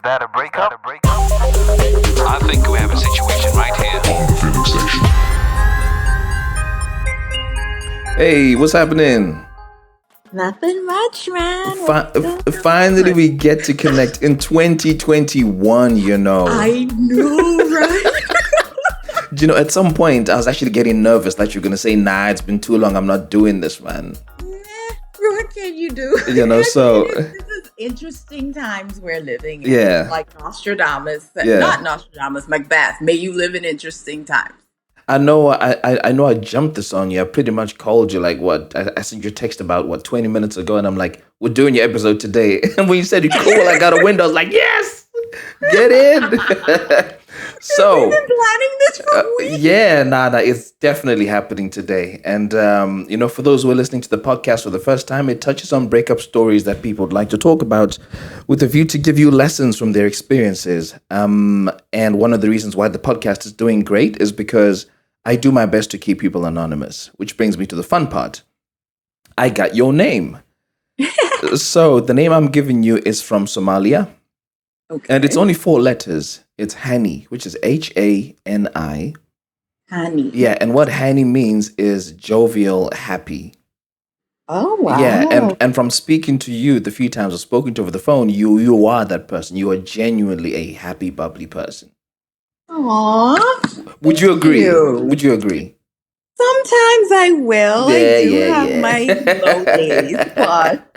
that a breakup? I think we have a situation right here. On the filling station. Hey, what's happening? Nothing much, man. Finally, we get to connect in 2021, you know. I know, right? You know, at some point, I was actually getting nervous that you're going to say, nah, it's been too long. I'm not doing this, man. What can you do? You know, so... This is interesting times we're living in. Yeah. Like Nostradamus. Yeah. Not Nostradamus, Macbeth. May you live in interesting times. I know I jumped this on you. I pretty much called you like, what? I sent you a text about, 20 minutes ago, and I'm like, we're doing your episode today. And when you said, cool, I got a window, I was like, yes! Get in! So, we've been planning this for weeks. Yeah, it's definitely happening today. And, for those who are listening to the podcast for the first time, it touches on breakup stories that people would like to talk about with a view to give you lessons from their experiences. And one of the reasons why the podcast is doing great is because I do my best to keep people anonymous, which brings me to the fun part. I got your name. So the name I'm giving you is from Somalia. Okay. And it's only 4 letters. It's Hani, which is Hani. Hani. Yeah, and what Hani means is jovial, happy. Oh, wow. Yeah, and from speaking to you the few times I've spoken to over the phone, you are that person. You are genuinely a happy, bubbly person. Aww. Would you agree? Would you agree? Sometimes I will. Yeah, I do have my low days, but...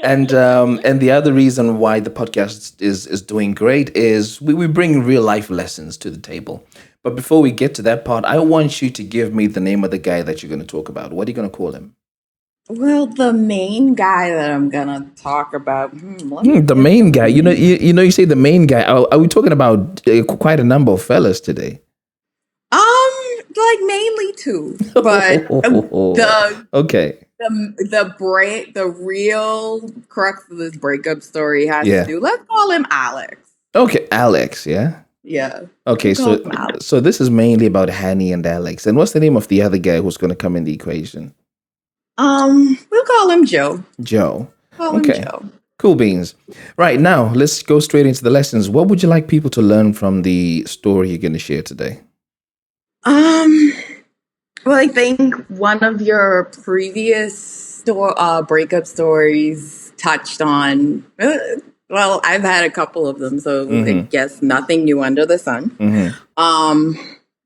And the other reason why the podcast is doing great is we bring real life lessons to the table. But before we get to that part, I want you to give me the name of the guy that you're going to talk about. What are you going to call him? Well, the main guy that I'm going to talk about. The main guy. You say the main guy. Are we talking about quite a number of fellas today? Like mainly 2, but okay. The real crux of this breakup story has to do. Let's call him Alex. Okay, Alex. Yeah. Yeah. Okay, so this is mainly about Hani and Alex. And what's the name of the other guy who's going to come in the equation? We'll call him Joe. Joe. Call him Joe. Cool beans. Right now, let's go straight into the lessons. What would you like people to learn from the story you're going to share today? Well, I think one of your previous breakup stories touched on. Well, I've had a couple of them, so I guess nothing new under the sun. Mm-hmm.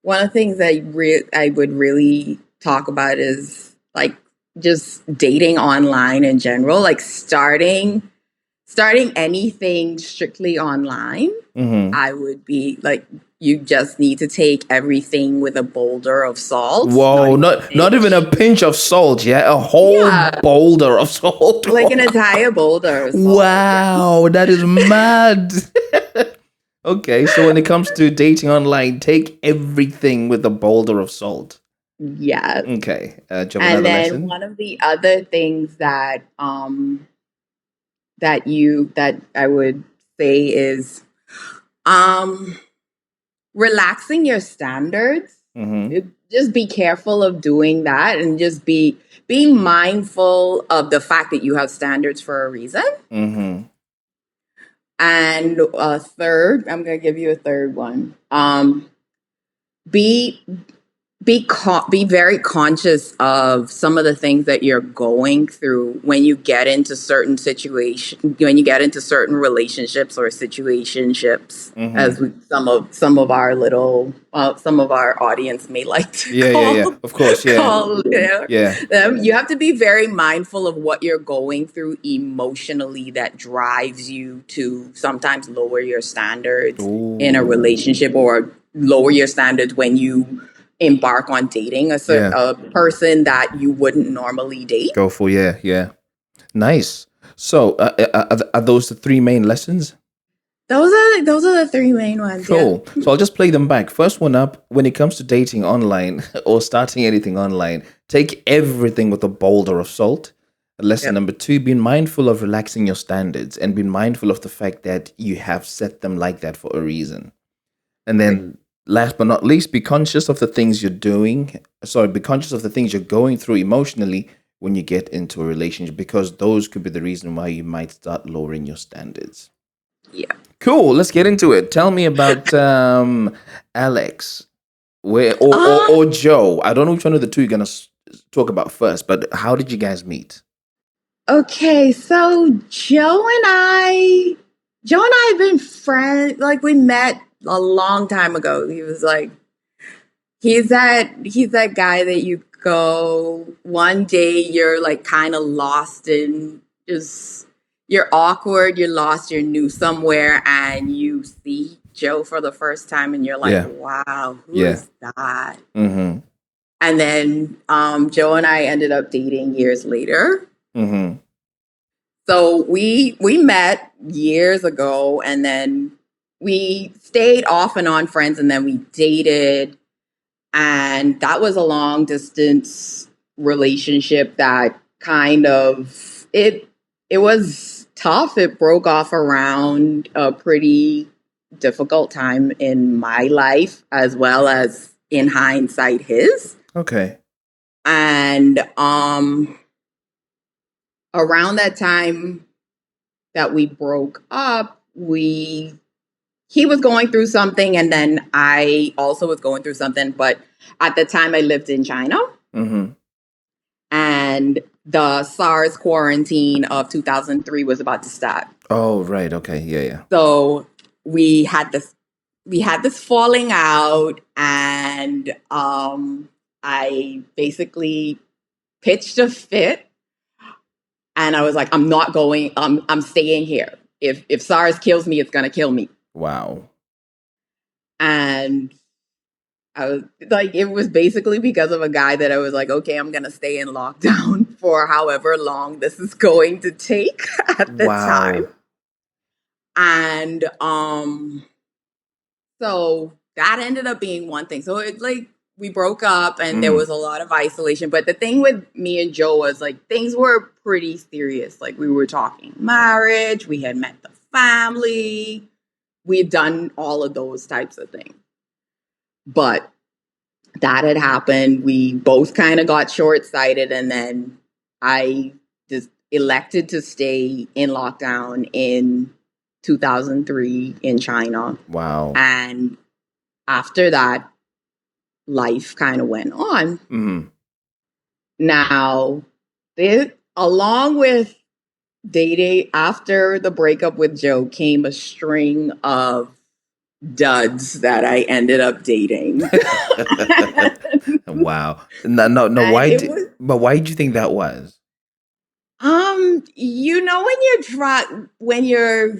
One of the things that I would really talk about is like just dating online in general, like starting anything strictly online. Mm-hmm. I would be like, you just need to take everything with a boulder of salt. Whoa, not even a pinch of salt, yeah? A whole boulder of salt. Like an entire boulder of salt. Wow, that is mad. Okay, so when it comes to dating online, take everything with a boulder of salt. Yeah. Okay. And then lesson? One of the other things that that I would say is relaxing your standards. Mm-hmm. Just be careful of doing that, and just be mindful of the fact that you have standards for a reason. Mm-hmm. And a third, I'm going to give you a third one. Be very conscious of some of the things that you're going through when you get into certain relationships or situationships, as some of our audience may like to call. Of course, You have to be very mindful of what you're going through emotionally that drives you to sometimes lower your standards in a relationship, or lower your standards when you embark on dating a person that you wouldn't normally date. Go for, nice. So are those the 3 main lessons? Those are the 3 main ones. Cool. Yeah. So I'll just play them back. First one up, when it comes to dating online or starting anything online, take everything with a boulder of salt. Lesson number 2, being mindful of relaxing your standards and being mindful of the fact that you have set them like that for a reason. And then last but not least, be conscious of the things you're doing. Be conscious of the things you're going through emotionally when you get into a relationship, because those could be the reason why you might start lowering your standards. Yeah. Cool. Let's get into it. Tell me about Alex, where Uh, or Joe. I don't know which one of the two you're gonna talk about first, but how did you guys meet? okay, so Joe and I have been friends. Like we met a long time ago. He was like, he's that guy that you go one day you're like kind of lost in just you're awkward, you're lost, you're new somewhere, and you see Joe for the first time, and you're like, Yeah. wow, who Yeah. is that? Mm-hmm. And then Joe and I ended up dating years later. Mm-hmm. So we met years ago, and then we stayed off and on friends, and then we dated, and that was a long distance relationship that kind of it was tough. It broke off around a pretty difficult time in my life, as well as in hindsight his. Okay. And around that time that we broke up, we he was going through something, and then I also was going through something. But at the time, I lived in China, Mm-hmm. and the SARS quarantine of 2003 was about to start. Oh, right. Okay. Yeah. Yeah. So we had this falling out, and I basically pitched a fit, and I was like, I'm not going. I'm staying here. If SARS kills me, it's gonna kill me. Wow. And I was like, it was basically because of a guy that I was like, okay, I'm gonna stay in lockdown for however long this is going to take at the Wow. time. And so that ended up being one thing. So it like we broke up, and there Mm. was a lot of isolation. But the thing with me and Joe was like things were pretty serious. Like we were talking marriage, we had met the family, we had done all of those types of things. But that had happened. We both kind of got short sighted, and then I just elected to stay in lockdown in 2003 in China. Wow. And after that, life kind of went on. Mm-hmm. Now, along with dating after the breakup with Joe came a string of duds that I ended up dating. Wow. No, no, no. And Why it did? was But why do you think that was? you know when you're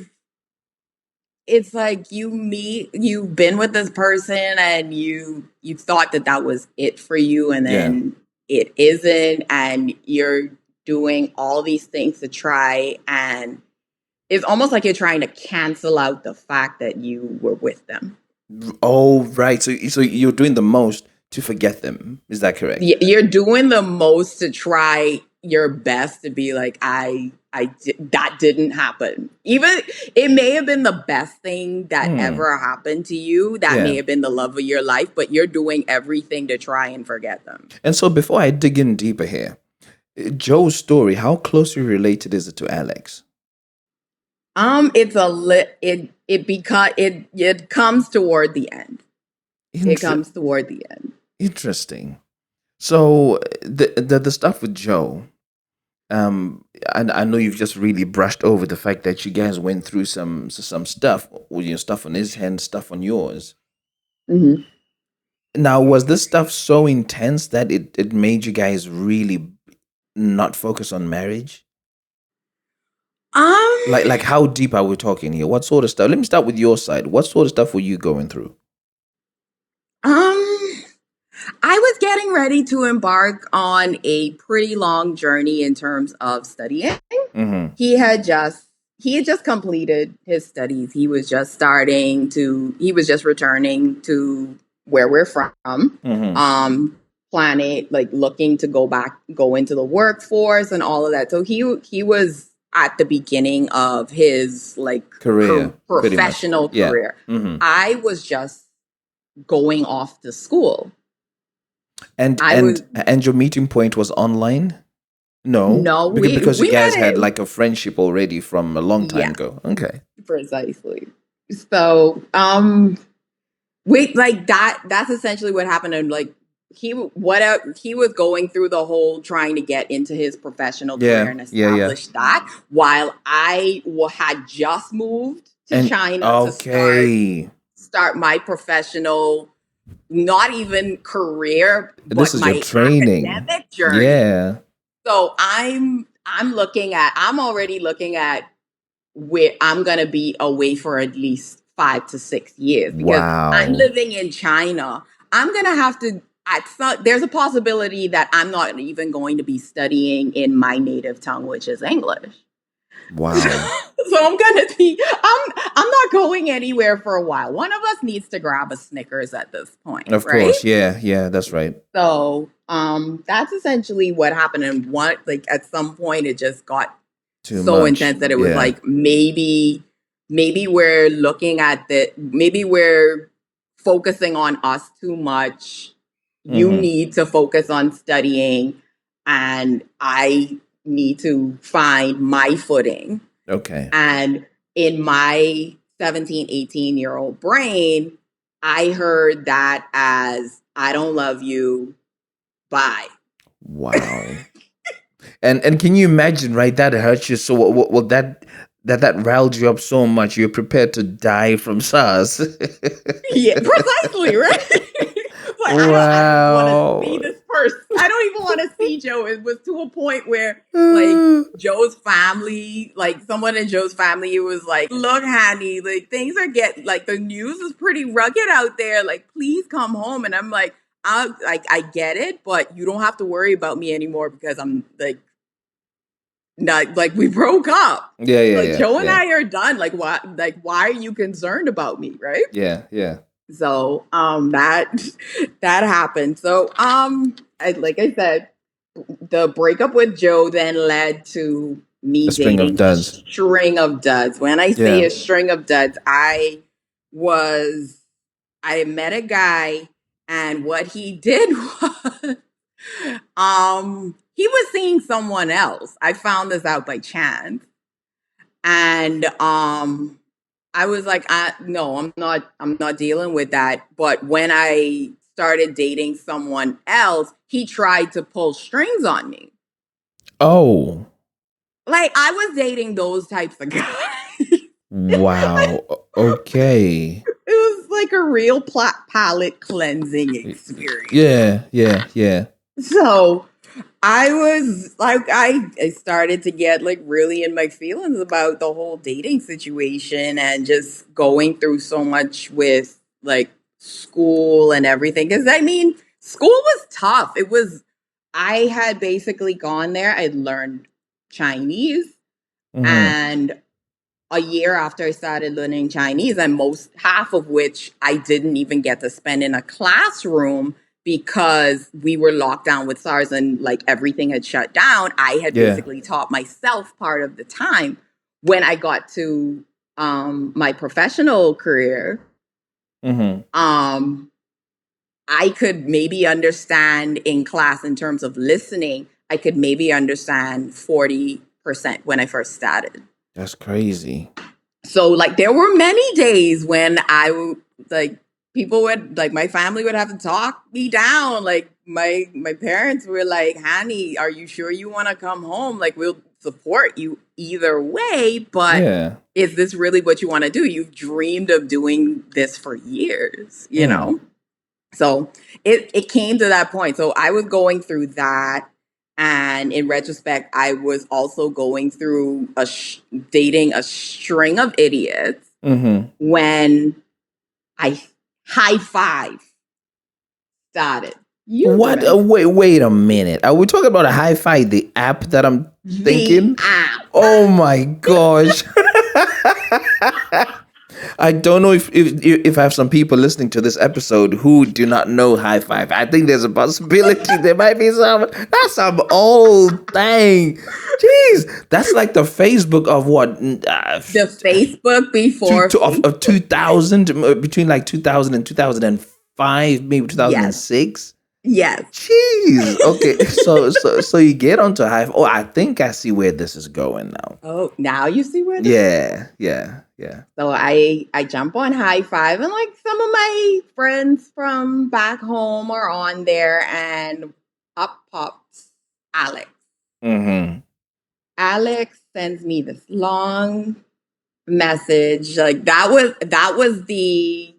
it's like you've been with this person, and you thought that that was it for you, and Yeah. then it isn't, and you're doing all these things to try, and it's almost like you're trying to cancel out the fact that you were with them. Oh, right. So you're doing the most to forget them. Is that correct? You're doing the most to try your best to be like that didn't happen. Even it may have been the best thing that ever happened to you, that may Yeah. have been the love of your life, but you're doing everything to try and forget them. And so before I dig in deeper here, Joe's story, how closely related is it to Alex? It's a it because it comes toward the end. It Inter- comes toward the end. Interesting. So the stuff with Joe, I know you've just really brushed over the fact that you guys went through some stuff, or your stuff on his hand, stuff on yours. Mm-hmm. Now, was this stuff so intense that it made you guys really not focus on marriage? Like how deep are we talking here? What sort of stuff? Let me start with your side. What sort of stuff were you going through? I was getting ready to embark on a pretty long journey in terms of studying. Mm-hmm. He had just completed his studies. He was just returning to where we're from. Mm-hmm. Planning, like looking to go into the workforce and all of that. So he was at the beginning of his like Career, pretty much. professional Yeah. career. Mm-hmm. I was just going off to school. And I was and your meeting point was online? No, No, because you we guys met had in like a friendship already from a long time yeah, ago. Okay. precisely. So, we like that. That's essentially what happened. And like he was going through the whole trying to get into his professional career Yeah, and yeah, yeah. establish that, while had just moved to And China to okay, start my professional, not even career, this but is your my training. academic journey. Yeah. So I'm already looking at where I'm gonna be away for at least 5 to 6 years, because I'm Wow. living in China. I'm gonna have to. There's a possibility that I'm not even going to be studying in my native tongue, which is English. Wow. So I'm not going anywhere for a while. One of us needs to grab a Snickers at this point, Of right? course. Yeah, yeah, that's right. So that's essentially what happened. And what, like, at some point it just got Too so much. intense that it was Yeah. like, maybe we're looking at maybe we're focusing on us too much. You Mm-hmm. need to focus on studying, and I need to find my footing. Okay. And in my 17, 18-year-old brain, I heard that as, I don't love you, bye. Wow. And can you imagine, right? That hurts you so. What that riled you up so much. You're prepared to die from SARS. Yeah, precisely, right? Like, I don't even want to Wow. see this person. I don't even want to see Joe. It was to a point where, like, Joe's family, like someone in Joe's family, it was like, look, honey, like things are like the news is pretty rugged out there. Like, please come home. And I'm like, I get it, but you don't have to worry about me anymore, because I'm like, not like, we broke up. Yeah, yeah, Like, yeah, Joe and yeah, I are done. Like, what? Like, why are you concerned about me, right? yeah, yeah. So that happened. So like I said, the breakup with Joe then led to me A string of dating a duds. string of duds. When I say Yeah. a string of duds, I met a guy, and what he did was, he was seeing someone else. I found this out by chance. And I was like, no, I'm not dealing with that. But when I started dating someone else, he tried to pull strings on me. Oh. Like, I was dating those types of guys. Wow. Okay. It was like a real palate cleansing experience. Yeah, yeah, yeah. So I was like, I started to get like really in my feelings about the whole dating situation, and just going through so much with like school and everything. Because I mean, school was tough. I had basically gone there, I'd learned Chinese, Mm-hmm. and a year after I started learning Chinese, and half of which I didn't even get to spend in a classroom, because we were locked down with SARS and like everything had shut down. I had Yeah. basically taught myself part of the time. When I got to my professional career, Mm-hmm. I could maybe understand in class in terms of listening. I could maybe understand 40% when I first started. That's crazy. So like there were many days when I would like, people would like, my family would have to talk me down. Like my parents were like, honey, are you sure you want to come home? Like, we'll support you either way, but Yeah. is this really what you want to do? You've dreamed of doing this for years, you know? So it came to that point. So I was going through that. And in retrospect, I was also going through dating a string of idiots Mm-hmm. when high five started. You What? remember Wait a minute. Are we talking about a hi-fi, the app that I'm thinking? the app? Oh my gosh. I don't know if I have some people listening to this episode who do not know high five. I think there's a possibility there might be that's some old thing. Jeez, that's like the Facebook of what? The Facebook before of 2000, between like 2000 and 2005, maybe 2006. Yes. Jeez. Okay. So you get onto Hive. Oh, I think I see where this is going now. Oh, now you see where this. Yeah. So I jump on High Five, and like some of my friends from back home are on there, and up pops Alex. Mm-hmm. Alex sends me this long message. Like that was the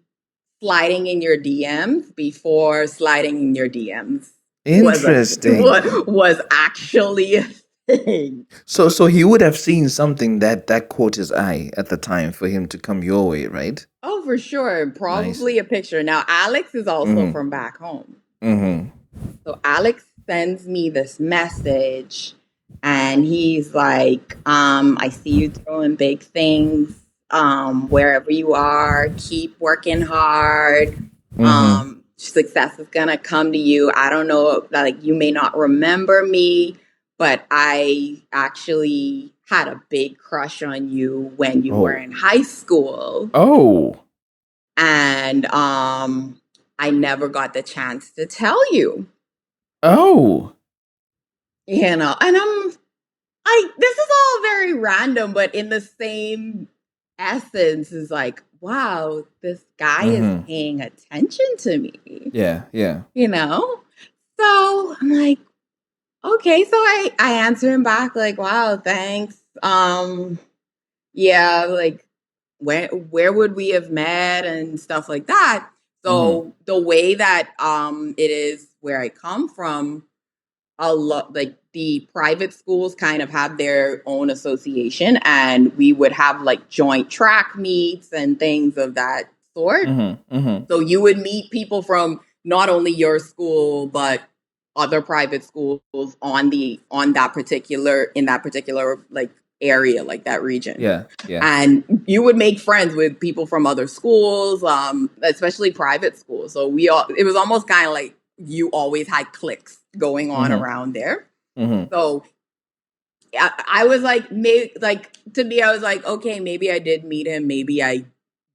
sliding in your DMs before sliding in your DMs was Interesting. was actually a thing. So he would have seen something that caught his eye at the time for him to come your way, right? Oh, for sure. Nice. Probably a picture. Now, Alex is also Mm-hmm. from back home. Mm-hmm. So Alex sends me this message and he's like, I see you doing big things. Wherever you are, keep working hard. Mm-hmm. Success is gonna come to you. I don't know, like you may not remember me, but I actually had a big crush on you when you were Oh. in high school. Oh. And I never got the chance to tell you. Oh. And this is all very random, but in the same essence is like, wow, this guy is Mm-hmm. paying attention to me. Yeah. You know? So I'm like, okay, so I answer him back like, wow, thanks. Yeah, like where would we have met and stuff like that. So the way that it is where I come from, a lot like the private schools kind of have their own association, and we would have like joint track meets and things of that sort. So you would meet people from not only your school but other private schools on that particular in that particular like area, like that region. Yeah. And you would make friends with people from other schools, especially private schools. So it was almost kind of like you always had cliques going on around there. Mm-hmm. So I was like, maybe, like to me, I was like, okay, maybe I did meet him, maybe I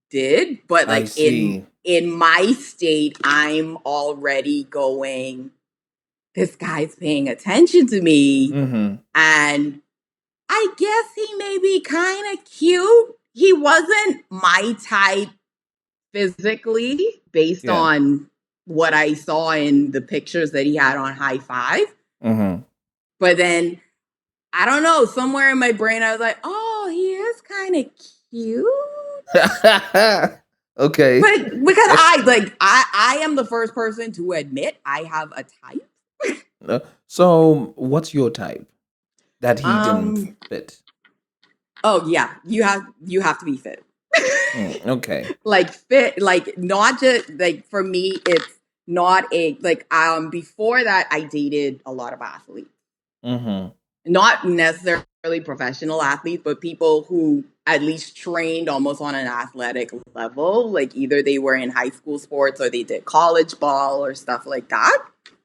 did, but I like see. in my state, I'm already going, this guy's paying attention to me, Mm-hmm. and I guess he may be kind of cute. He wasn't my type physically based Yeah. on what I saw in the pictures that he had on High Five. Mm-hmm. But then, I don't know, somewhere in my brain, I was like, oh, he is kind of cute. Okay. But because I am the first person to admit I have a type. So what's your type that he didn't Um, fit? oh yeah, you have to be fit. Okay. Like fit, like not just like for me, it's not a like before that I dated a lot of athletes. Mm-hmm. Not necessarily professional athletes, but people who at least trained almost on an athletic level. Like either they were in high school sports or they did college ball or stuff like that.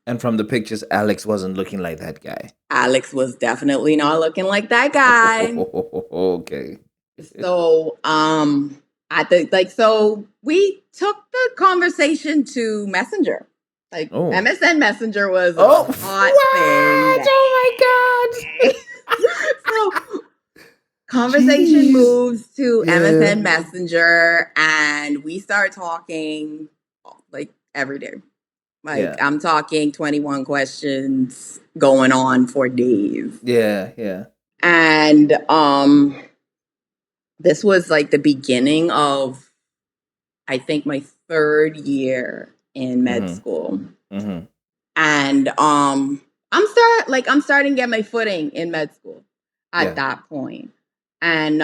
And from the pictures, Alex wasn't looking like that guy. Alex was definitely not looking like that guy. Okay. So, so we took the conversation to Messenger. Like Oh. MSN Messenger was a Oh, hot what? thing. Oh my God. So conversation Jeez. moves to Yeah. MSN Messenger, and we start talking like every day. Like Yeah. I'm talking 21 questions going on for days. Yeah. And this was like the beginning of, I think, my third year in med school. Mm-hmm. And I'm starting to get my footing in med school at that point. And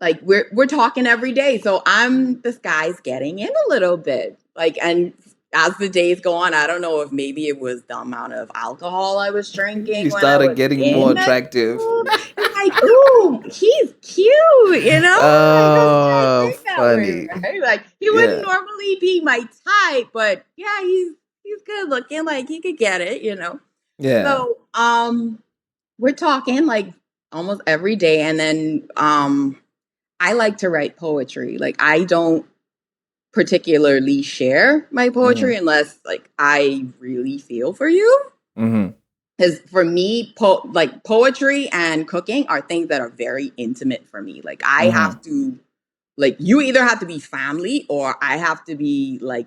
like we're talking every day. So this guy's getting in a little bit. Like, and as the days go on, I don't know if maybe it was the amount of alcohol I was drinking. He when I started was getting in more med attractive. school. It's like, ooh, he's cute, you know? Oh, Like, that funny. way, right? Like he wouldn't normally be my type, but yeah, he's good looking. Like he could get it, you know? Yeah. So we're talking like almost every day, and then I like to write poetry. Like I don't particularly share my poetry unless like I really feel for you. Mm-hmm. Because for me, like poetry and cooking are things that are very intimate for me. Like I have to, like you either have to be family or I have to be like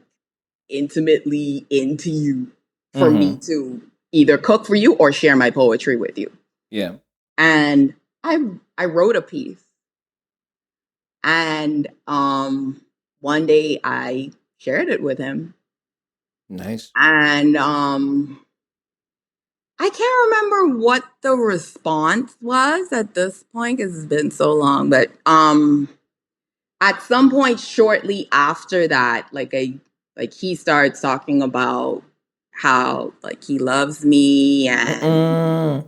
intimately into you for me to either cook for you or share my poetry with you. Yeah. And I wrote a piece, and one day I shared it with him, Nice. and I can't remember what the response was at this point because it's been so long, but at some point shortly after that, like he starts talking about how like he loves me, and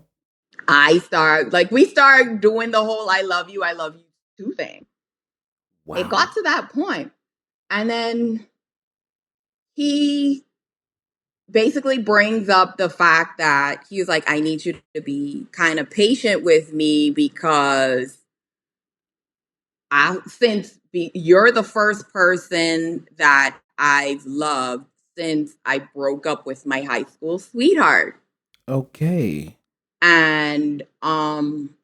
we start doing the whole I love you too thing. Wow. It got to that point, and then he basically brings up the fact that he was like, I need you to be kind of patient with me because you're the first person that I've loved since I broke up with my high school sweetheart. Okay. And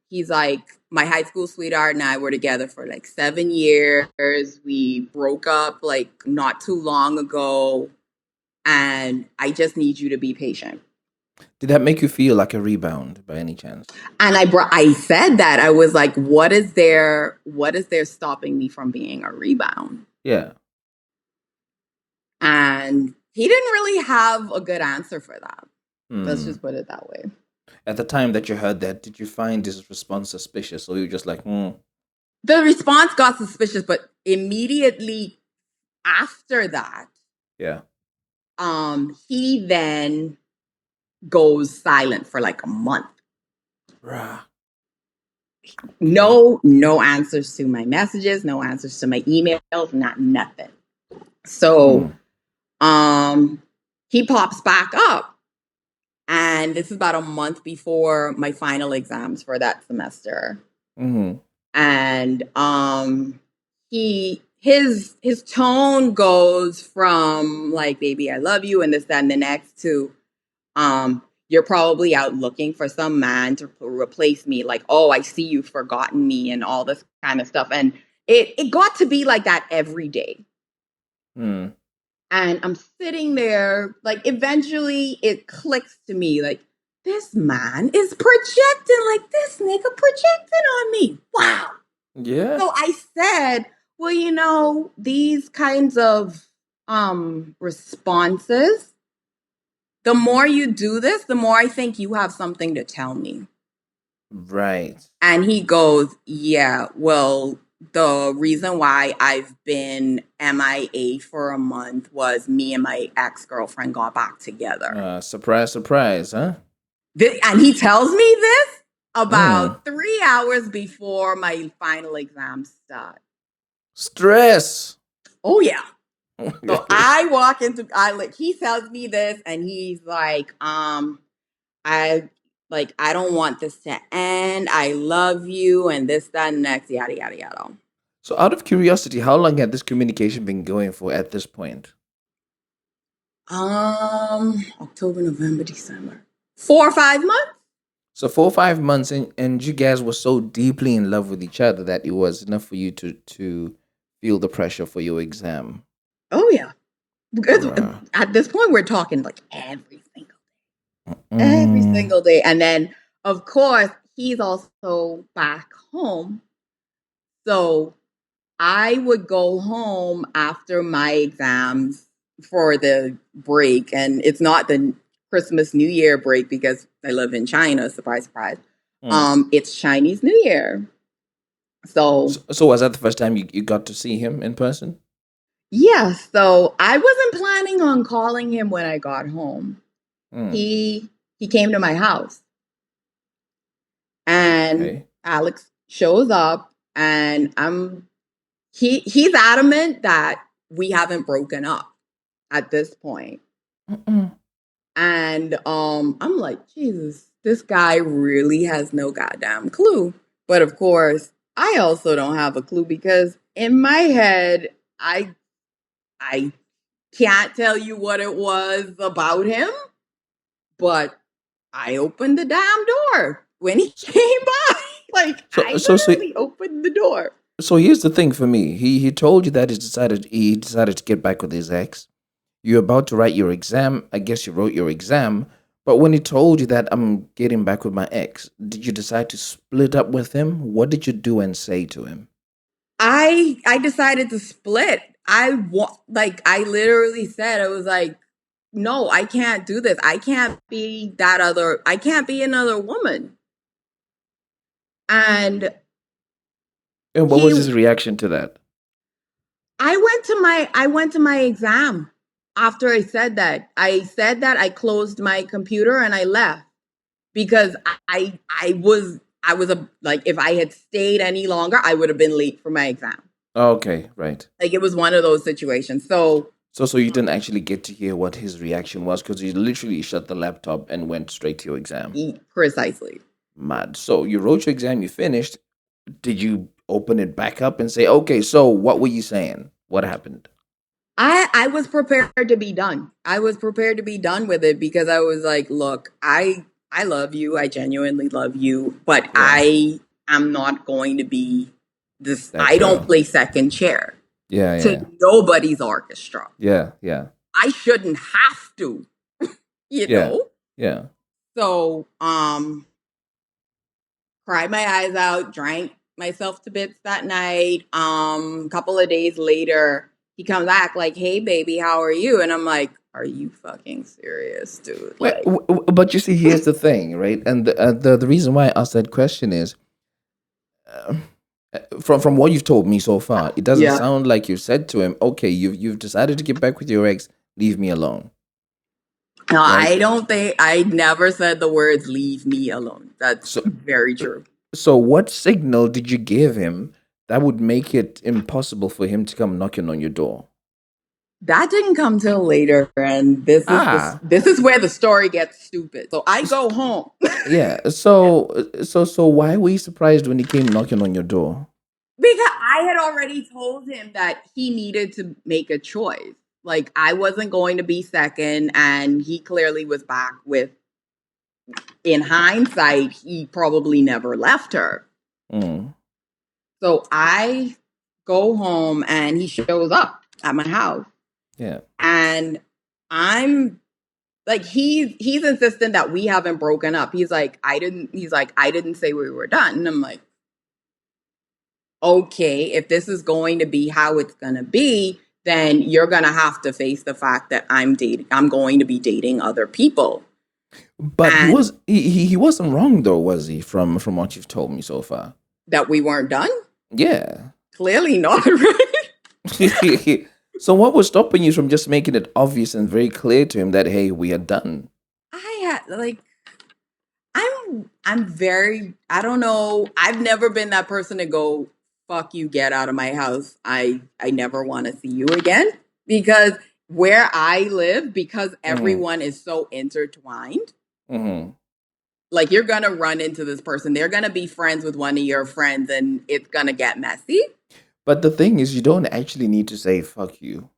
he's like, my high school sweetheart and I were together for like 7 years. We broke up like not too long ago, and I just need you to be patient. Did that make you feel like a rebound by any chance? And I said that. I was like, what is there stopping me from being a rebound? Yeah. And he didn't really have a good answer for that. Let's just put it that way. At the time that you heard that, did you find this response suspicious, or you were just like, The response got suspicious, but immediately after that, yeah. he then goes silent for like a month. Rah. No answers to my messages, no answers to my emails, nothing. So he pops back up, and this is about a month before my final exams for that semester. And his tone goes from like, baby, I love you, and this, that, and the next, to you're probably out looking for some man to replace me. Like, oh, I see you've forgotten me and all this kind of stuff. And it got to be like that every day. And I'm sitting there, like, eventually it clicks to me, like, this man is projecting, like, this nigga projecting on me. Wow. Yeah. So I said, well, these kinds of responses, the more you do this, the more I think you have something to tell me. Right. And he goes, yeah, well, the reason why I've been MIA for a month was me and my ex-girlfriend got back together. Surprise, surprise, huh? And he tells me this about 3 hours before my final exams start. Stress. Oh, yeah. So I walk into, he tells me this, and he's like, I don't want this to end. I love you, and this, that, and next, yada, yada, yada. So out of curiosity, how long had this communication been going for at this point? October, November, December. 4 or 5 months? So 4 or 5 months, and you guys were so deeply in love with each other that it was enough for you to feel the pressure for your exam. Oh, yeah. Because at this point, we're talking like every single day. Every single day. And then, of course, he's also back home. So I would go home after my exams for the break. And it's not the Christmas New Year break because I live in China. Surprise, surprise. It's Chinese New Year. So was that the first time you got to see him in person? yeah, so I wasn't planning on calling him when I got home. He came to my house, and Alex shows up, and he's adamant that we haven't broken up at this point. And I'm like, Jesus, this guy really has no goddamn clue. But of course, I also don't have a clue because in my head, I I can't tell you what it was about him, but I opened the damn door when he came by. Like, So I so so literally opened the door. so here's the thing for me. He told you that he decided to get back with his ex. You're about to write your exam. I guess you wrote your exam. But when he told you that I'm getting back with my ex, did you decide to split up with him? What did you do and say to him? I decided to split. I literally said, I was like, no, I can't do this. I can't be another woman. And And what was he his reaction to that? I went to my exam after I said that. I closed my computer and I left because I was a like if I had stayed any longer, I would have been late for my exam. Okay, right. Like it was one of those situations. So So you didn't actually get to hear what his reaction was because you literally shut the laptop and went straight to your exam. precisely. Mad. So you wrote your exam, you finished. Did you open it back up and say, okay, so what were you saying? What happened? I was prepared to be done. I was prepared to be done with it because I was like, look, I love you. I genuinely love you, but Yeah, I am not going to be this. that I don't girl. play second chair Yeah, to yeah, nobody's orchestra. yeah, yeah, I shouldn't have to, you yeah, know. yeah. So, cried my eyes out, drank myself to bits that night. A couple of days later, he comes back like, "Hey, baby, how are you?" And I'm like, "Are you fucking serious, dude?" Well, Like, but you see, here's the thing, right? And the reason why I asked that question is, uh, from what you've told me so far, it doesn't yeah. sound like you said to him, "Okay, you've decided to get back with your ex. Leave me alone." No, Right? I don't think I never said the words "leave me alone." That's So very true. so what signal did you give him that would make it impossible for him to come knocking on your door? That didn't come till later, and Ah, this is where the story gets stupid. So I go home. yeah. So why were you surprised when he came knocking on your door? Because I had already told him that he needed to make a choice. Like I wasn't going to be second, and he clearly was back with. In hindsight, he probably never left her. Mm, So I go home, and he shows up at my house, yeah. and I'm like, he's insistent that we haven't broken up. He's like, I didn't. He's like, I didn't say we were done, and I'm like, okay, if this is going to be how it's going to be, then you're going to have to face the fact that I'm going to be dating other people. But And he wasn't wrong though, was he? From what you've told me so far. that we weren't done? Yeah. Clearly not, right? So what was stopping you from just making it obvious and very clear to him that hey, we are done? I had like I'm very I don't know. I've never been that person to go, fuck you, get out of my house. I never want to see you again. Because where I live, because Mm-hmm. everyone is so intertwined, Mm-hmm. like you're gonna run into this person. They're gonna be friends with one of your friends and it's gonna get messy. But the thing is, you don't actually need to say "fuck you"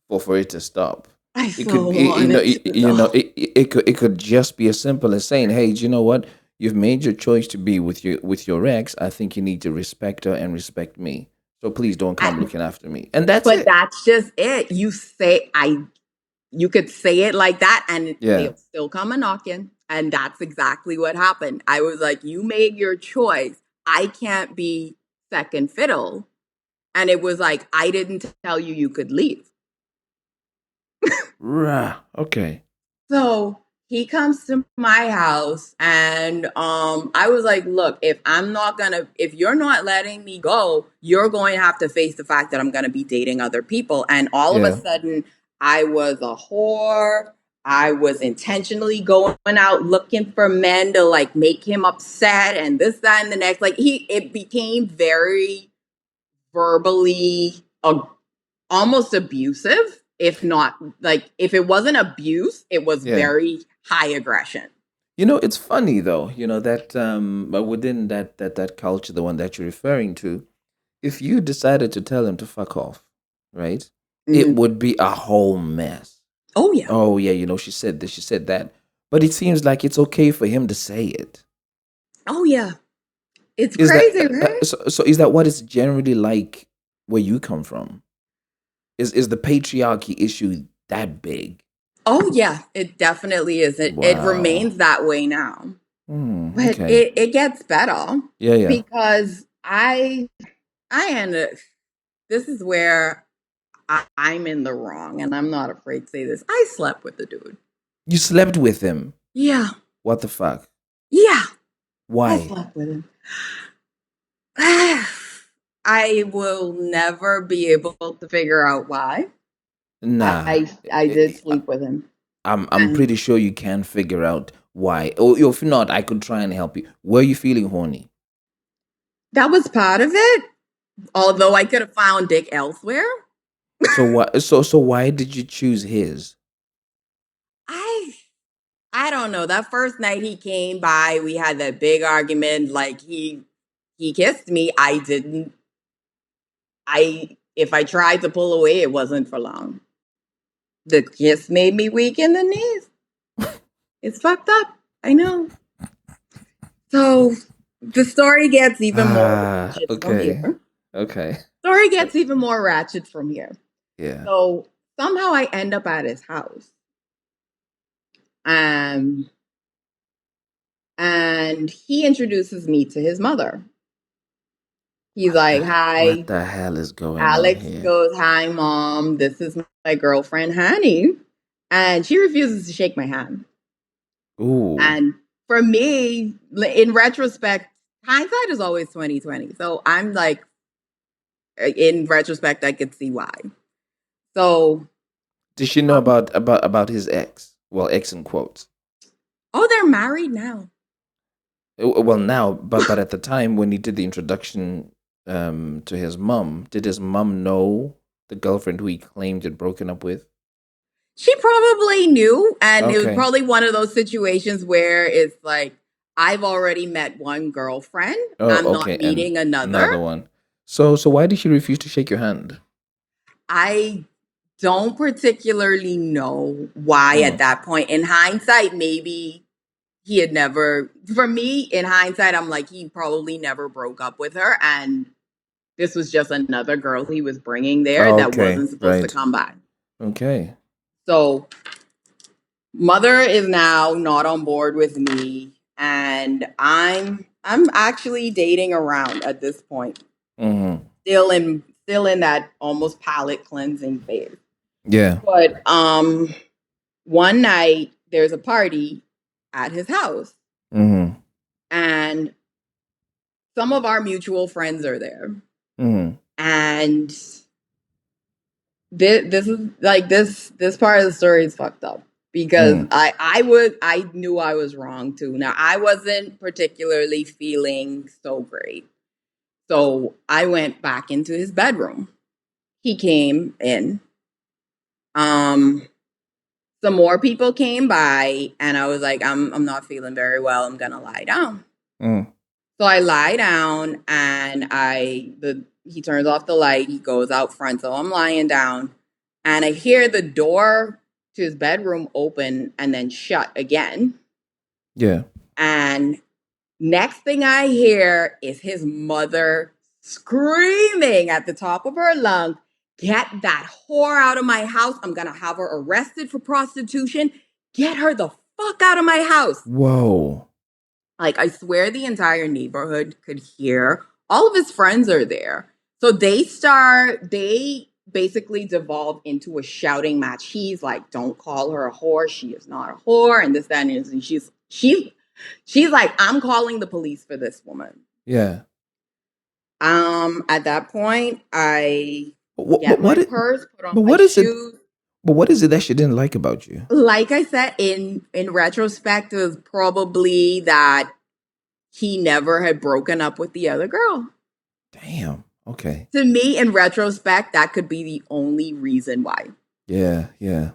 for it to stop. I It so could, be, want it to stop. it could just be as simple as saying, "Hey, do you know what? You've made your choice to be with your ex. I think you need to respect her and respect me. So please don't come I, looking after me." And that's but it. that's just it. You could say it like that and Yeah. they'll still come a knocking. And that's exactly what happened. I was like, you made your choice. I can't be second fiddle. And it was like, I didn't tell you you could leave. Rah. Okay. So he comes to my house and I was like, look, if you're not letting me go, you're going to have to face the fact that I'm gonna be dating other people. And all of a Yeah. sudden I was a whore. I was intentionally going out looking for men to like make him upset and this, that, and the next. Like it became very verbally almost abusive, if not like if it wasn't abuse, it was Yeah. very high aggression. It's funny though. That but within that culture, the one that you're referring to, if you decided to tell him to fuck off, right? it Mhm. would be a whole mess. Oh yeah. Oh yeah, she said this, she said that. But it seems like it's okay for him to say it. Oh yeah. It's Is that crazy, right? so is that what it's generally like where you come from? Is the patriarchy issue that big? Oh yeah, it definitely is. It Wow. remains that way now. But Okay. it gets better Yeah, yeah. because I ended this is where I'm in the wrong, and I'm not afraid to say this. I slept with the dude. You slept with him. Yeah. What the fuck? Yeah. I Why? slept with him. I will never be able to figure out why. Nah. I did sleep with him. I'm And pretty sure you can figure out why. Or if not, I could try and help you. Were you feeling horny? that was part of it. Although I could have found dick elsewhere. So what? So why did you choose his? I I don't know. That first night he came by, we had that big argument. Like he kissed me. I didn't. I if I tried to pull away, it wasn't for long. The kiss made me weak in the knees. It's fucked up. I know. So the story gets even more ratchet from Okay. here. Okay. Story gets even more ratchet from here. Yeah. So somehow I end up at his house. Um, and he introduces me to his mother. He's like, What "Hi." the hell is going on Alex here? goes, "Hi, mom. This is my girlfriend, Honey." And she refuses to shake my hand. Ooh. And for me, in retrospect, hindsight is always 2020. So I'm like, in retrospect, I could see why. So, Did she know um, about his ex? Well, ex in quotes. oh, they're married now. Well, now, but at the time when he did the introduction to his mom, did his mom know the girlfriend who he claimed he'd broken up with? She probably knew, and it was Okay. probably one of those situations where it's like, I've already met one girlfriend. I'm Oh, not okay, and meeting another. another one. So why did she refuse to shake your hand? I don't particularly know why at Mm. that point. In hindsight, maybe he had never, for me, in hindsight, I'm like, he probably never broke up with her. And this was just another girl he was bringing there that Okay, wasn't supposed to right. come by. Okay. So, mother is now not on board with me. And I'm actually dating around at this point, Mm-hmm. still in that almost palate cleansing phase. Yeah. But one night there's a party at his house, Mm-hmm. and some of our mutual friends are there. Mm-hmm. And this is like this part of the story is fucked up because Mm. I knew I was wrong too. Now I wasn't particularly feeling so great. So I went back into his bedroom. He came in. Um some more people came by and I was like, I'm not feeling very well. I'm gonna lie down. Mm. So I lie down and he turns off the light, he goes out front. So I'm lying down and I hear the door to his bedroom open and then shut again. Yeah. And next thing I hear is his mother screaming at the top of her lungs, "Get that whore out of my house. I'm going to have her arrested for prostitution. Get her the fuck out of my house." Whoa. Like, I swear the entire neighborhood could hear. All of his friends are there. So they basically devolve into a shouting match. He's like, "Don't call her a whore. She is not a whore." And this, that, and this. And she's like, "I'm calling the police for this woman." Yeah. At that point, I What, get but my what it, purse, put on but my what is it? shoes. But what is it that she didn't like about you? Like I said, in retrospect, it was probably that he never had broken up with the other girl. Damn. Okay. To me, in retrospect, that could be the only reason why. Yeah. Yeah.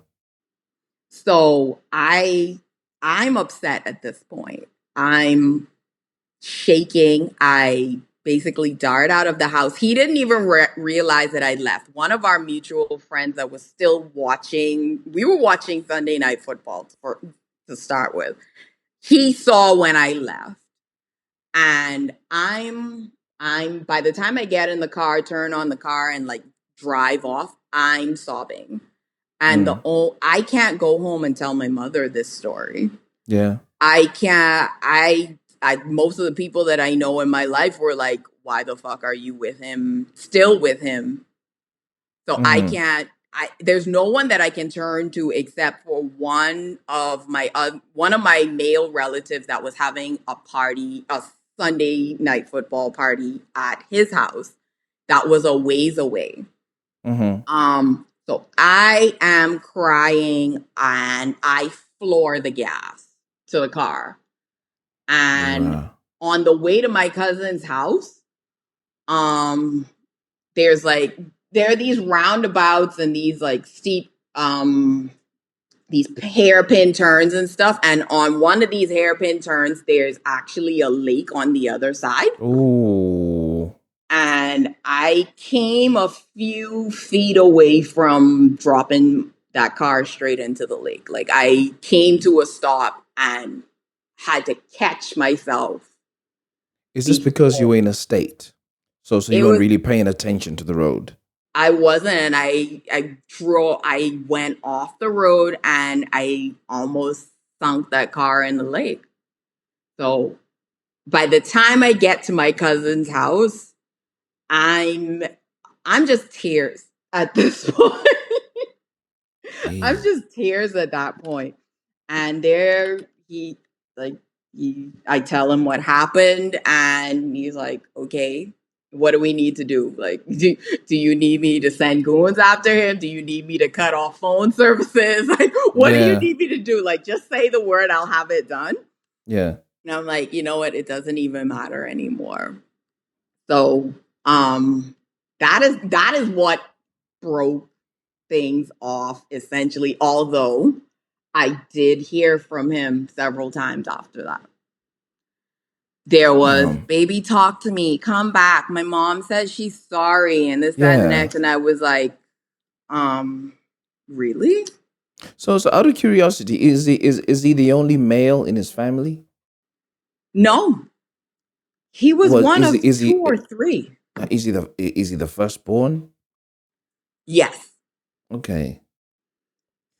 So I'm upset at this point. I'm shaking. I basically dart out of the house. He didn't even realize that I left. One of our mutual friends that was still watching, we were watching Sunday Night Football to start with. He saw when I left. And I'm by the time I get in the car, turn on the car and like drive off, I'm sobbing. And I can't go home and tell my mother this story. Yeah. I can't. I most of the people that I know in my life were like, "Why the fuck are you with him? Still with him?" So I can't. There's no one that I can turn to except for one of my male relatives that was having a party, a Sunday night football party at his house. That was a ways away. So I am crying and I floor the gas to the car. And on the way to my cousin's house, there are these roundabouts and these like steep these hairpin turns and stuff. And on one of these hairpin turns, there's actually a lake on the other side. Ooh. And I came a few feet away from dropping that car straight into the lake. Like I came to a stop and had to catch myself. Is this because you were in a state? So you weren't really paying attention to the road? I wasn't. And I went off the road and I almost sunk that car in the lake. So by the time I get to my cousin's house, I'm just tears at this point. I'm just tears at that point. And there I tell him what happened and he's like, okay, what do we need to do? Like, do you need me to send goons after him? Do you need me to cut off phone services? Like, what do you need me to do? Like, just say the word, I'll have it done. Yeah. And I'm like, you know what? It doesn't even matter anymore. So, that is what broke things off essentially, although I did hear from him several times after that. There was, baby, talk to me, come back. My mom says she's sorry and this, that, and next. And I was like, really? So out of curiosity, is he the only male in his family? No. He was one of two or three. Is he the firstborn? Yes. Okay.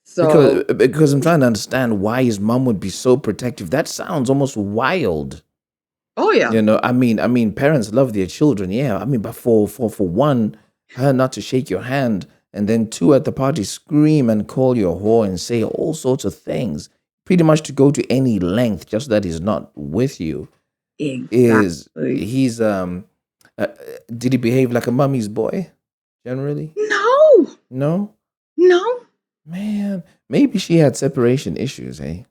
So because I'm trying to understand why his mom would be so protective. That sounds almost wild. Oh yeah. You know, I mean, parents love their children. Yeah. I mean, but for one, her not to shake your hand, and then two at the party scream and call you a whore and say all sorts of things, pretty much to go to any length just that he's not with you. Exactly. He's did he behave like a mummy's boy generally? No. Man, maybe she had separation issues, eh?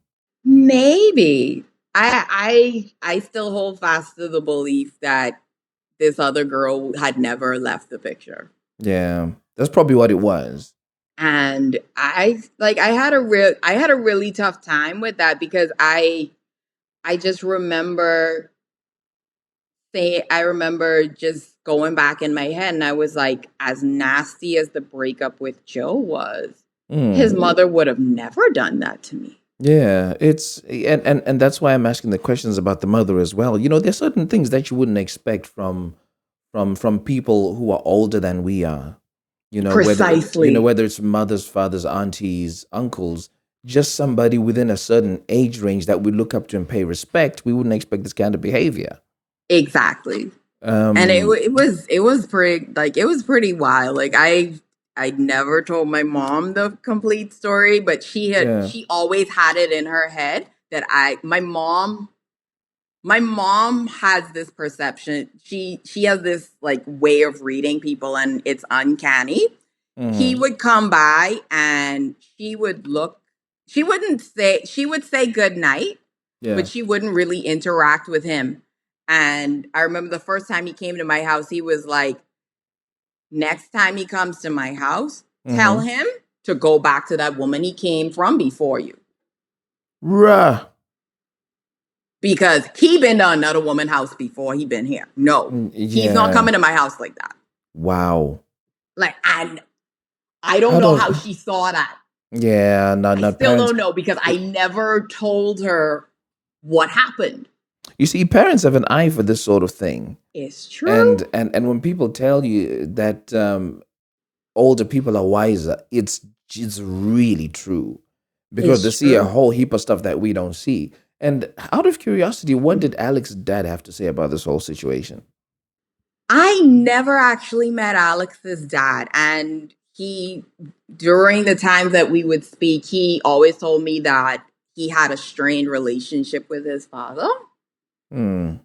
Maybe. I still hold fast to the belief that this other girl had never left the picture. Yeah, that's probably what it was. And I had a really tough time with that because I just remember just going back in my head and I was like, as nasty as the breakup with Joe was, his mother would have never done that to me. Yeah, it's and that's why I'm asking the questions about the mother as well. You know, there's certain things that you wouldn't expect from people who are older than we are. You know, precisely. Whether it's mothers, fathers, aunties, uncles, just somebody within a certain age range that we look up to and pay respect. We wouldn't expect this kind of behavior. Exactly. And it was pretty wild. Like I never told my mom the complete story, but she always had it in her head that my mom has this perception. She has this like way of reading people and it's uncanny. He would come by and she would say good night, but she wouldn't really interact with him. And I remember the first time he came to my house, he was like, next time he comes to my house, tell him to go back to that woman he came from before you. Bruh. because he been to another woman's house before he been here. No, he's not Yeah. coming to my house like that. Wow. Like, I don't How know does? how she saw that. Yeah. I Not still parents. don't know because I never told her what happened. You see, parents have an eye for this sort of thing, It's true. and when people tell you that older people are wiser, it's really true because they It's see a true. whole heap of stuff that we don't see. And out of curiosity, what did Alex's dad have to say about this whole situation? I never actually met Alex's dad, and during the times that we would speak, he always told me that he had a strained relationship with his father. Hmm.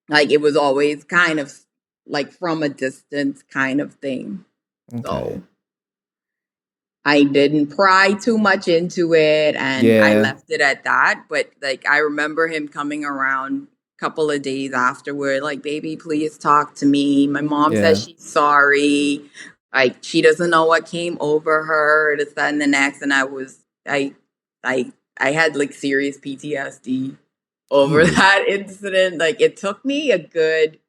Like it was always kind of like from a distance kind of thing. Okay. So I didn't pry too much into it and I Yeah. left it at that. But like I remember him coming around a couple of days afterward, like, baby, please talk to me. My mom says Yeah. she's sorry. Like she doesn't know what came over her, this, that, and the next. And I I had like serious PTSD over Really? that incident. Like it took me a good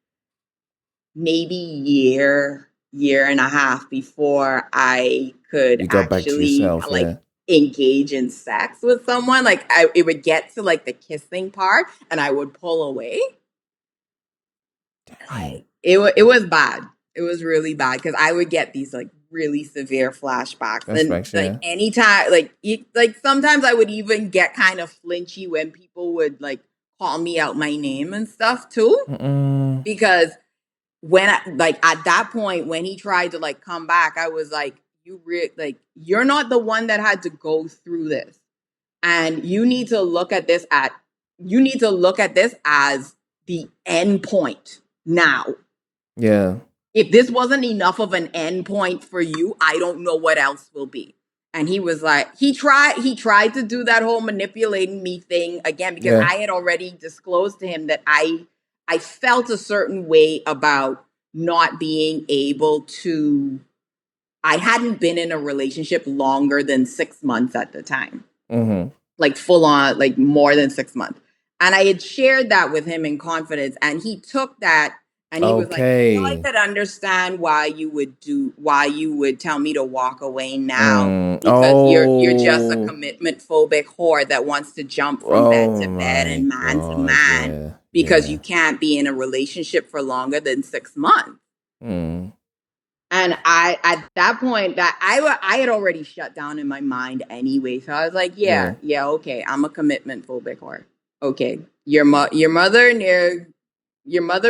maybe year and a half before I could You got back to actually yourself. like Yeah. engage in sex with someone. Like it would get to like the kissing part and I would pull away. Dang. Like it was bad. It was really bad because I would get these like really severe flashbacks and Flashbacks. like Yeah. anytime like sometimes I would even get kind of flinchy when people would like call me out my name and stuff too Mm-mm. because when like at that point when he tried to like come back, I was like, like you're not the one that had to go through this, and you need to look at this as the end point now. Yeah. If this wasn't enough of an end point for you, I don't know what else will be. And he was like, he tried to do that whole manipulating me thing again because Yeah. I had already disclosed to him that I felt a certain way about not being able to. I hadn't been in a relationship longer than 6 months at the time, Mm-hmm. like full on, like more than 6 months. And I had shared that with him in confidence, and he took that and he was like, I Okay. could understand why you would tell me to walk away now because you're just a Oh. commitment phobic whore that wants to jump from bed Oh to bed my and man to God. man Yeah. because Yeah. you can't be in a relationship for longer than 6 months. Mm. And I, at that point, I had already shut down in my mind anyway. So I was like, Yeah. yeah, okay, I'm a commitment phobic whore. Okay, your mother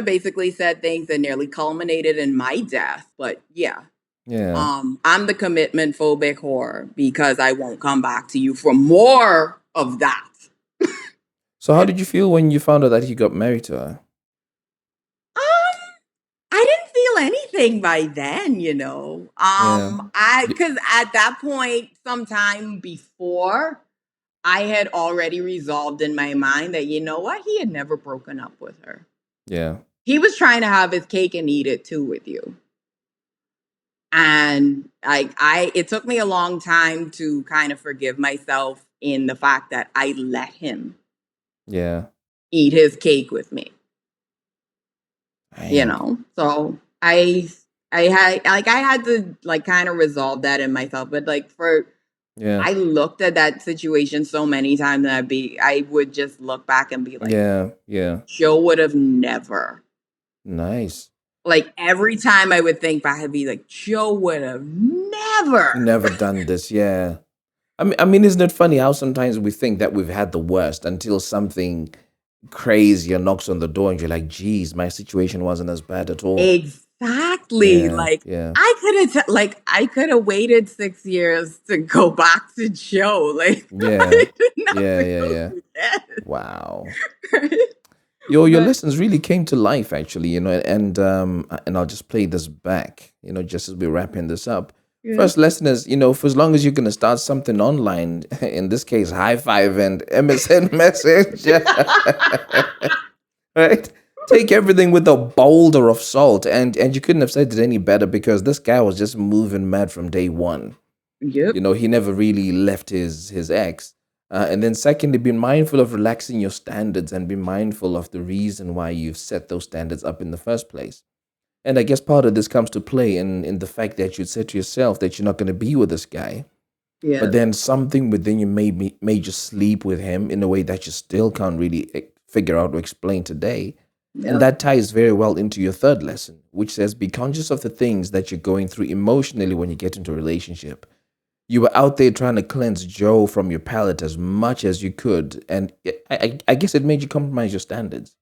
basically said things that nearly culminated in my death. But yeah, Yeah. I'm the commitment phobic whore because I won't come back to you for more of that. So how did you feel when you found out that he got married to her? Um, I didn't feel anything by then, you know. Yeah. Because at that point, sometime before, I had already resolved in my mind that, you know what, he had never broken up with her. Yeah. He was trying to have his cake and eat it too with you. And it took me a long time to kind of forgive myself in the fact that I let him Yeah. eat his cake with me. You Dang. know, so I had to like kind of resolve that in myself, but like Yeah. I looked at that situation so many times that I would just look back and be like, Yeah. Yeah. Joe would have never. Nice. Like every time I would think back, I'd be like, Joe would have never. Never done this. Yeah. I mean, isn't it funny how sometimes we think that we've had the worst until something crazier knocks on the door and you're like, geez, my situation wasn't as bad at all. Exactly. Yeah. Like Yeah. I could have waited 6 years to go back to Joe. Like Yeah. I didn't have Yeah. to Yeah. go Yeah. through that. Wow. Right? Your But lessons really came to life, actually, and I'll just play this back, just as we're wrapping this up. yeah. First lesson is, for as long as you're gonna start something online, in this case, high five and MSN message, right? Take everything with a boulder of salt, and you couldn't have said it any better because this guy was just moving mad from day one. Yep. He never really left his ex. And then secondly, be mindful of relaxing your standards and be mindful of the reason why you've set those standards up in the first place. And I guess part of this comes to play in the fact that you said to yourself that you're not going to be with this guy, but Yeah. then something within you made you sleep with him in a way that you still can't really figure out or explain today. And Yeah. that ties very well into your third lesson, which says be conscious of the things that you're going through emotionally when you get into a relationship. You were out there trying to cleanse Joe from your palate as much as you could, and I guess it made you compromise your standards.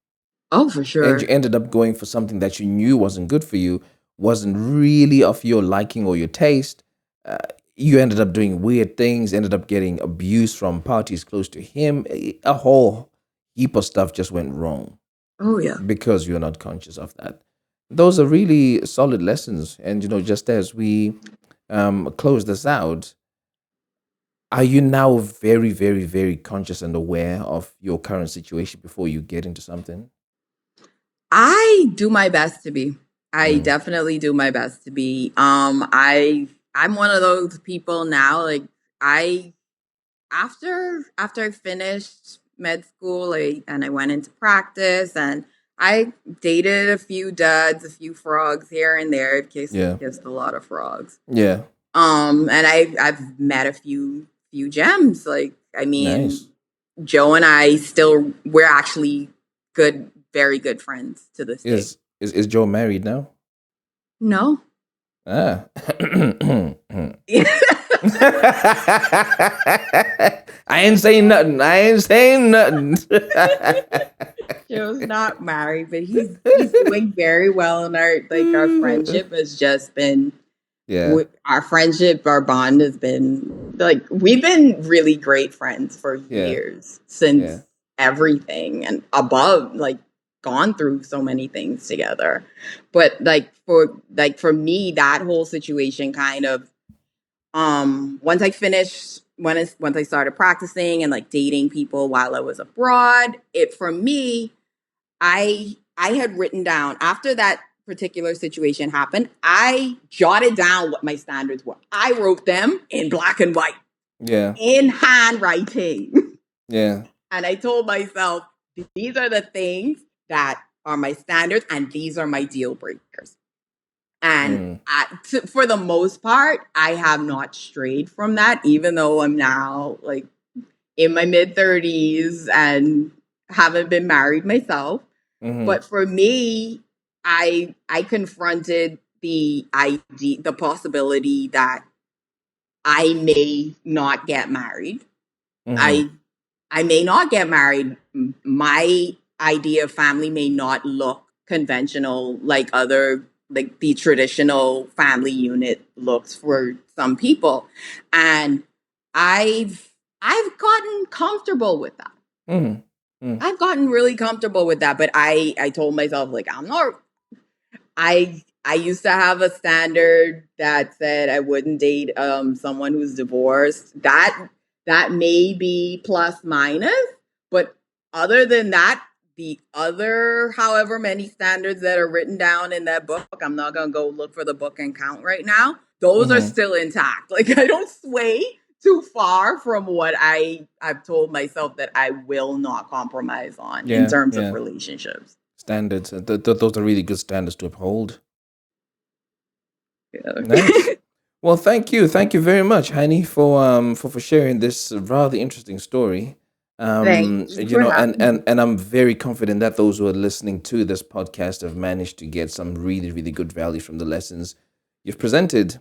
Oh, for And you sure. ended up going for something that you knew wasn't good for you, wasn't really of your liking or your taste. Uh, you ended up doing weird things, ended up getting abuse from parties close to him. A whole heap of stuff just went wrong Oh, yeah. because you're not conscious of that. Those are really solid lessons. And, just as we close this out, are you now very, very, very conscious and aware of your current situation before you get into something? I do my best to be. I Mm, definitely do my best to be. I'm one of those people now. Like I after I finished med school, and I went into practice, and I dated a few duds, a few frogs here and there. I've yeah. kissed a lot of frogs. Yeah. And I've met a few gems. Like I mean, Nice. Joe and I we're actually very good friends to this day. Is Joe married now? No. Ah. I ain't saying nothing. I ain't saying nothing. Joe's not married, but he's doing very well, and our friendship has just been Yeah. our bond has been like we've been really great friends for Yeah. years since Yeah. everything and above, like gone through so many things together. But for me, that whole situation kind of once I finished once I started practicing and like dating people while I was abroad, it for me, I had written down after that particular situation happened, I jotted down what my standards were. I wrote them in black and white, Yeah. in handwriting. Yeah. And I told myself, these are the things that are my standards and these are my deal breakers. And for the most part, I have not strayed from that, even though I'm now like in my mid 30s and haven't been married myself. Mhm. But for me, I confronted the possibility that I may not get married. Mhm. I may not get married. My idea of family may not look conventional like the traditional family unit looks for some people. And I've gotten comfortable with that. Mhm. Mm. I've gotten really comfortable with that, but I told myself like I'm not I used to have a standard that said I wouldn't date someone who's divorced. That may be plus minus, but other than that, the other however many standards that are written down in that book, I'm not gonna go look for the book and count right now. Those are Mhm. still intact. Like I don't sway too far from what I've told myself that I will not compromise on in Yeah. terms of Yeah. relationships. Standards. Those are really good standards to uphold. Yeah. Nice. Well, thank you very much, Hani, for sharing this rather interesting story. Thank you for having me. And I'm very confident that those who are listening to this podcast have managed to get some really, really good value from the lessons you've presented.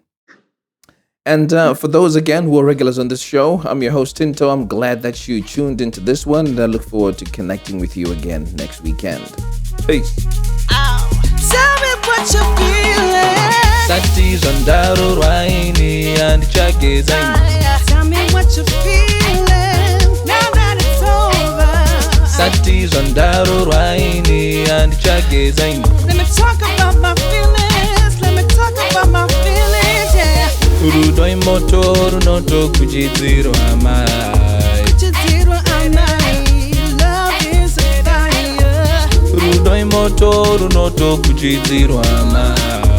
And for those again who are regulars on this show, I'm your host Tinto. I'm glad that you tuned into this one, and I look forward to connecting with you again next weekend. Peace. Tell me what you're feeling. Satis on Daro Raini and Chagezai. Tell me what you're feeling. Now that it's over. Satis on Daro Raini and Chagezai. Let me talk about my feelings. Let me talk about my feelings, yeah. Urudoi motoru noto kujidziru amai. Kujidziru amai. Love is a fire. Urudoi motoru noto kujidziru amai.